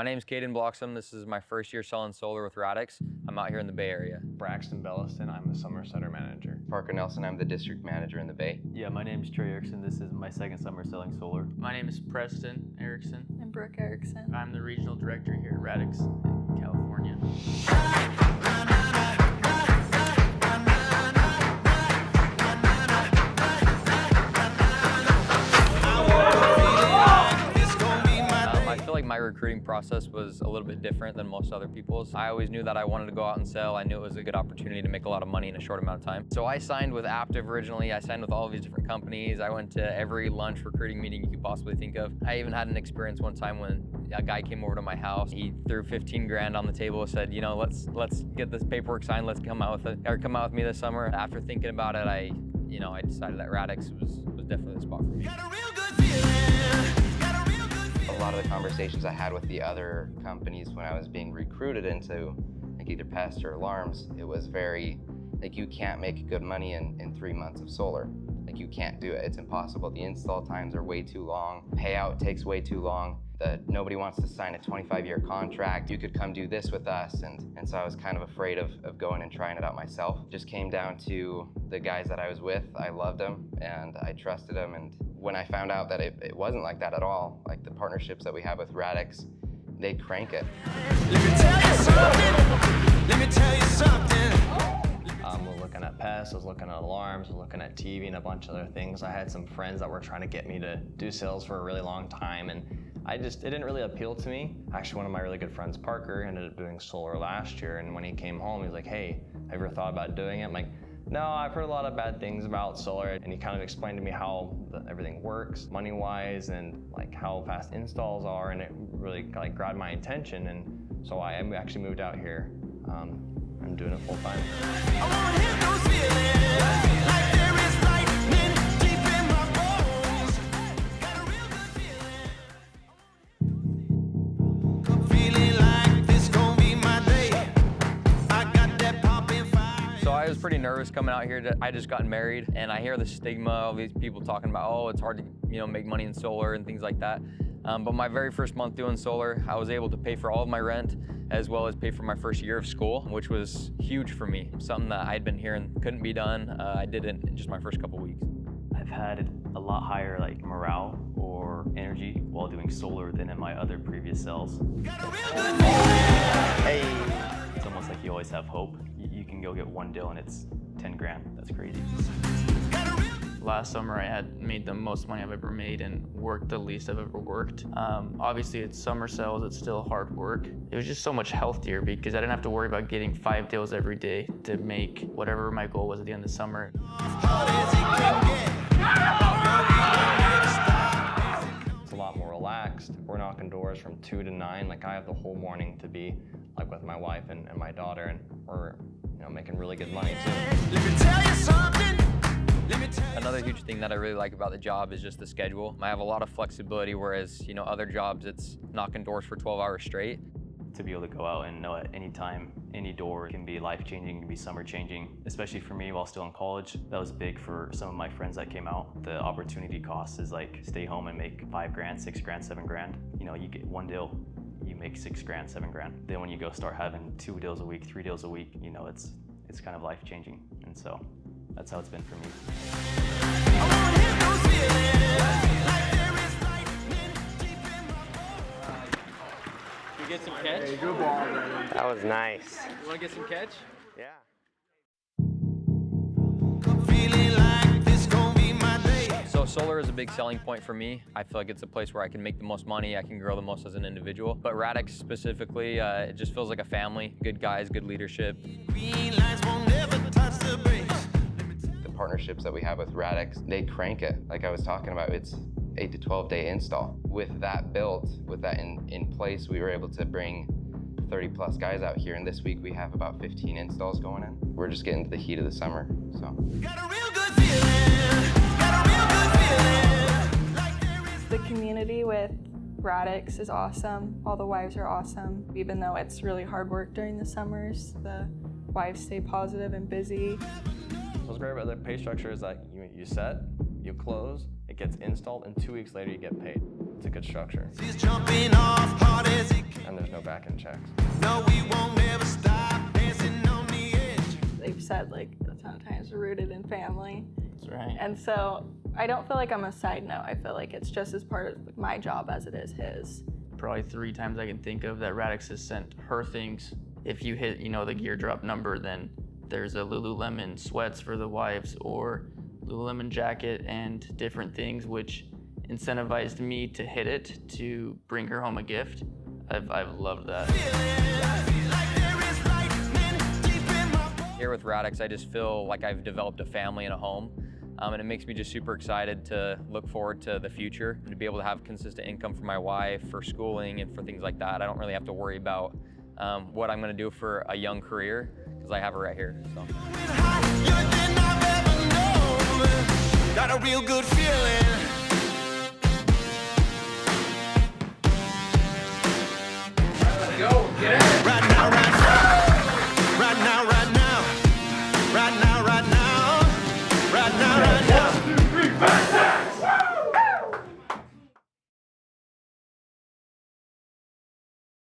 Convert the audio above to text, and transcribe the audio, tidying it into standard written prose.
My name is Caden Bloxham. This is my first year selling solar with Radix. I'm out here in the Bay Area. Braxton Belliston, I'm the summer center manager. Parker Nelson, I'm the district manager in the Bay. Yeah, my name is Trey Erickson. This is my second summer selling solar. My name is Preston Erickson. I'm Brooke Erickson. I'm the regional director here at Radix in California. I feel like my recruiting process was a little bit different than most other people's. I always knew that I wanted to go out and sell. I knew it was a good opportunity to make a lot of money in a short amount of time. So I signed with Aptiv originally. I signed with all of these different companies. I went to every lunch recruiting meeting you could possibly think of. I even had an experience one time when a guy came over to my house. He threw 15 grand on the table and said, you know, let's get this paperwork signed. Let's come out with me this summer. After thinking about it, I decided that Radix was definitely the spot for me. A lot of the conversations I had with the other companies when I was being recruited into like either pest or alarms, it was very like, you can't make good money in 3 months of solar. Like, you can't do it. It's impossible. The install times are way too long. Payout takes way too long. Nobody wants to sign a 25-year contract. You could come do this with us. And so I was kind of afraid of going and trying it out myself. Just came down to the guys that I was with. I loved them and I trusted them. And when I found out that it wasn't like that at all, like the partnerships that we have with Radix, they crank it. Let me tell you something. Let me tell you something. We're looking at pests, I was looking at alarms, I was looking at TV and a bunch of other things. I had some friends that were trying to get me to do sales for a really long time, and it didn't really appeal to me. Actually, one of my really good friends, Parker, ended up doing solar last year, and when he came home, he was like, hey, have you ever thought about doing it? I'm like, no, I've heard a lot of bad things about solar, and he kind of explained to me how everything works money-wise and like how fast installs are, and it really like grabbed my attention, and so I actually moved out here. I'm doing it full time. So I was pretty nervous coming out here. I just gotten married, and I hear the stigma of these people talking about, oh, it's hard to make money in solar and things like that. But my very first month doing solar, I was able to pay for all of my rent, as well as pay for my first year of school, which was huge for me. Something that I'd been hearing couldn't be done. I did it in just my first couple weeks. I've had a lot higher morale or energy while doing solar than in my other previous sales. Hey! It's almost like you always have hope. You can go get one deal and it's 10 grand. That's crazy. Last summer I had made the most money I've ever made and worked the least I've ever worked. Obviously it's summer sales, it's still hard work. It was just so much healthier because I didn't have to worry about getting 5 deals every day to make whatever my goal was at the end of the summer. It's a lot more relaxed. We're knocking doors from 2 to 9. Like, I have the whole morning to be like with my wife and my daughter, and we're making really good money too. Let me tell you something. Another huge thing that I really like about the job is just the schedule. I have a lot of flexibility, whereas other jobs, it's knocking doors for 12 hours straight. To be able to go out and know at any time, any door can be life-changing, can be summer-changing. Especially for me while still in college, that was big for some of my friends that came out. The opportunity cost is like stay home and make 5 grand, 6 grand, 7 grand. You get one deal, you make 6 grand, 7 grand. Then when you go start having 2 deals a week, 3 deals a week, it's kind of life-changing. And so that's how it's been for me. You get some catch? Hey, good ball, man. That was nice. You want to get some catch? Yeah. So solar is a big selling point for me. I feel like it's a place where I can make the most money, I can grow the most as an individual. But Radix specifically, it just feels like a family. Good guys, good leadership. The partnerships that we have with Radix, they crank it. Like I was talking about, it's 8 to 12 day install. With that built, with that in place, we were able to bring 30 plus guys out here, and this week we have about 15 installs going in. We're just getting to the heat of the summer, so. Got a real good feeling. Got a real good feeling. The community with Radix is awesome. All the wives are awesome. Even though it's really hard work during the summers, the wives stay positive and busy. What's great about the pay structure is that you set, you close, it gets installed, and 2 weeks later you get paid. It's a good structure. She's jumping off hard as it can. And tracking checks. No, we won't ever stop dancing on the edge. They've said like sometimes rooted in family. That's right. And so I don't feel like I'm a side note. I feel like it's just as part of my job as it is his. Probably 3 times I can think of that Radix has sent her things. If you hit, the gear drop number, then there's a Lululemon sweats for the wives or Lululemon jacket and different things, which incentivized me to hit it to bring her home a gift. I've loved that. Here with Radix, I just feel like I've developed a family and a home. And it makes me just super excited to look forward to the future and to be able to have consistent income for my wife, for schooling, and for things like that. I don't really have to worry about what I'm going to do for a young career because I have her right here. So. Got a real good feeling. Let's go, get it.